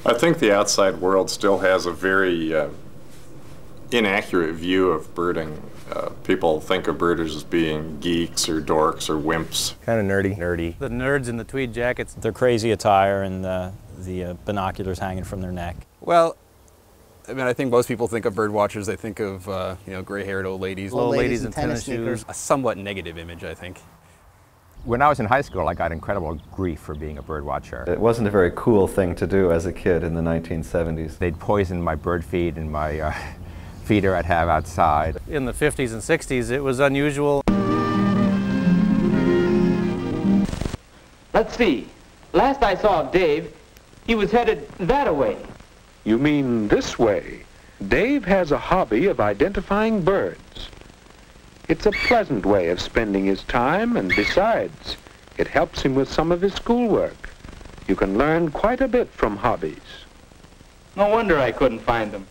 I think the outside world still has a very inaccurate view of birding. People think of birders as being geeks or dorks or wimps. Kind of nerdy. The nerds in the tweed jackets. Their crazy attire and the binoculars hanging from their neck. Well, I mean, I think most people think of bird watchers, they think of, you know, gray-haired old ladies. Old ladies in tennis shoes. A somewhat negative image, I think. When I was in high school, I got incredible grief for being a bird watcher. It wasn't a very cool thing to do as a kid in the 1970s. They'd poison my bird feed and my feeder I'd have outside. In the 50s and 60s, it was unusual. Let's see. Last I saw of Dave, he was headed that-a-way. You mean this way? Dave has a hobby of identifying birds. It's a pleasant way of spending his time, and besides, it helps him with some of his schoolwork. You can learn quite a bit from hobbies. No wonder I couldn't find them.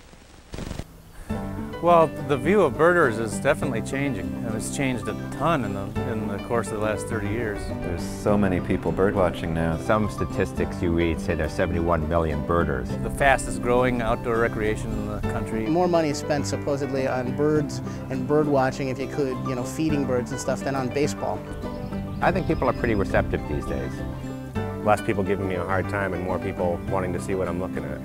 Well, the view of birders is definitely changing, and it's changed a ton in the course of the last 30 years. There's so many people bird watching now. Some statistics you read say there's 71 million birders. The fastest growing outdoor recreation in the country. More money is spent supposedly on birds and bird watching, if you could, you know, feeding birds and stuff, than on baseball. I think people are pretty receptive these days. Less people giving me a hard time and more people wanting to see what I'm looking at.